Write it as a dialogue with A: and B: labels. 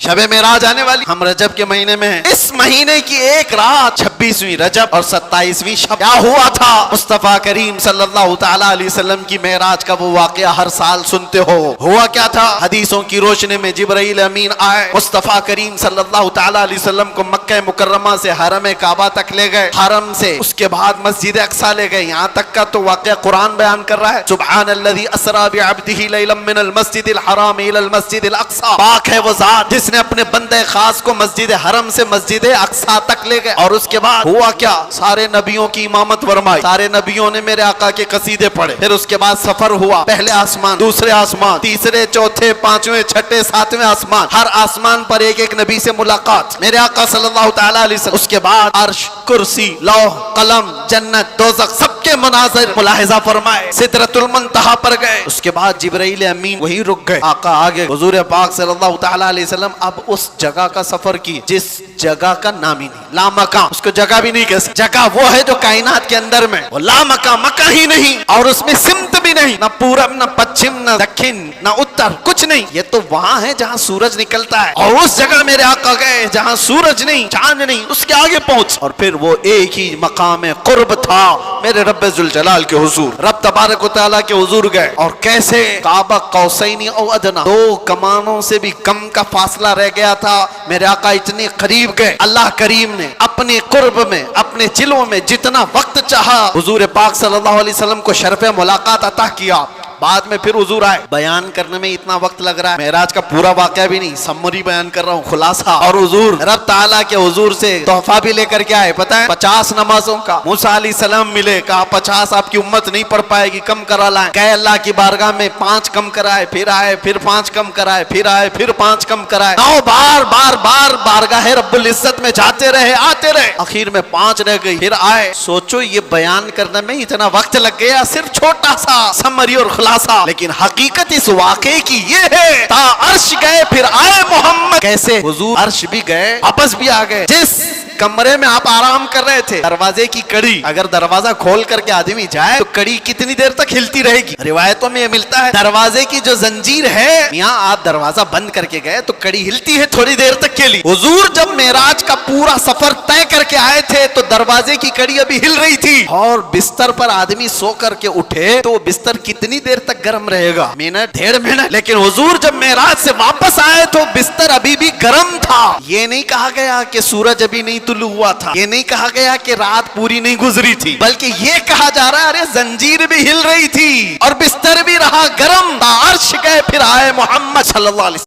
A: شب معراج آنے والی، ہم رجب کے مہینے میں ہیں۔ اس مہینے کی ایک رات 26ویں رجب اور 27ویں شب کیا ہوا تھا؟ مصطفیٰ کریم صلی اللہ تعالی علیہ وسلم کی معراج کا وہ واقعہ ہر سال سنتے ہو۔ ہوا کیا تھا؟ حدیثوں کی روشنی میں جبرائیل امین آئے، مصطفیٰ کریم صلی اللہ تعالی علیہ وسلم کو مکہ مکرمہ سے حرم کعبہ تک لے گئے، حرم سے اس کے بعد مسجد اقصی لے گئے، یہاں تک کا تو واقعہ قرآن بیان کر رہا ہے۔ سبحان الذی اسری بعبدہ لیلا من المسجد الحرام الی المسجد الاقصی، پاک ہے وہ ذات جس نے اپنے بندے خاص کو مسجد حرم سے مسجد اقصی تک لے گئے۔ اور اس کے بعد ہوا کیا؟ سارے نبیوں کی امامت فرمائی، سارے نبیوں نے میرے آقا کے قصیدے پڑھے، پھر اس کے بعد سفر ہوا، پہلے آسمان، دوسرے آسمان، تیسرے، چوتھے، پانچویں، چھٹے، ساتویں آسمان، ہر آسمان پر ایک ایک نبی سے ملاقات، میرے آقا صلی اللہ تعالی علیہ وسلم۔ اس کے بعد عرش، کرسی، لوح قلم، جنت، دوزخ، سب کے مناظر ملاحظہ فرمائے، سدرۃ المنتہا پر گئے۔ اس کے بعد جبرائیل امین وہی رک گئے، آقا آگے، حضور پاک صلی اللہ تعالی علیہ وسلم اب اس جگہ کا سفر کی جس جگہ کا نام ہی نہیں، لامکان، اس کو جگہ بھی نہیں کہہ سکتے، جگہ وہ ہے جو کائنات کے اندر میں، وہ لامکان، مکہ ہی نہیں، اور اس میں سمت بھی نہیں، نہ پورب، نہ پچھم، نہ دکھن، نہ اتر، کچھ نہیں، یہ تو وہاں ہے جہاں سورج نکلتا ہے، اور اس جگہ میرے آقا گئے جہاں سورج نہیں، چاند نہیں، اس کے آگے پہنچ، اور پھر وہ ایک ہی مقام قرب تھا میرے رب ذوالجلال کے حضور، رب تبارک و تعالیٰ کے حضور گئے، اور کیسے؟ قاب قوسین او ادنی، دو کمانوں سے بھی کم کا فاصلہ رہ گیا تھا، میرے آقا اتنے قریب گئے، اللہ کریم نے اپنے قرب میں، اپنے جلووں میں جتنا وقت چاہا حضور پاک صلی اللہ علیہ وسلم کو شرف ملاقات عطا کیا۔ بعد میں پھر حضور آئے، بیان کرنے میں اتنا وقت لگ رہا ہے، معراج کا پورا واقعہ بھی نہیں، سمری بیان کر رہا ہوں، خلاصہ، اور حضور رب تعالیٰ کے حضور سے تحفہ بھی لے کر کے آئے، پتہ ہے 50 نمازوں کا، موسیٰ علیہ السلام ملے، کہا 50 آپ کی امت نہیں پڑھ پائے گی، کم کرا لائیں، گئے اللہ کی بارگاہ میں 5 کم کرائے، پھر آئے، پھر 5 کم کرائے، پھر آئے، پھر 5 کم کرائے، 9 بار بارگاہ رب العزت میں جاتے رہے، آتے رہے، آخر میں 5 رہ گئی، پھر آئے، سوچو یہ بیان کرنے میں اتنا وقت لگ گیا، صرف چھوٹا سا سمری اور خلاصہ، لیکن حقیقت اس واقعے کی یہ ہے، تا عرش گئے پھر آئے محمد، کیسے؟ حضور عرش بھی گئے، واپس بھی آ گئے، جس کمرے میں آپ آرام کر رہے تھے، دروازے کی کڑی، اگر دروازہ کھول کر کے آدمی جائے تو کڑی کتنی دیر تک ہلتی رہے گی؟ روایتوں میں یہ ملتا ہے دروازے کی جو زنجیر ہے، یہاں آپ دروازہ بند کر کے گئے تو کڑی ہلتی ہے تھوڑی دیر تک کے لیے۔ حضور جب معراج کا پورا سفر طے کر کے آئے تھے تو دروازے کی کڑی ابھی ہل رہی تھی، اور بستر پر آدمی سو کر کے اٹھے تو بستر کتنی دیر تک گرم رہے گا؟ منٹ، 1.5 منٹ، لیکن حضور جب معراج سے واپس آئے تو بستر ابھی بھی گرم تھا۔ یہ نہیں کہا گیا کہ سورج ابھی نہیں طلوع ہوا تھا، یہ نہیں کہا گیا کہ رات پوری نہیں گزری تھی، بلکہ یہ کہا جا رہا ہے ارے زنجیر بھی ہل رہی تھی اور بستر بھی رہا گرم، عرش گئے پھر آئے محمد صلی اللہ علیہ وسلم۔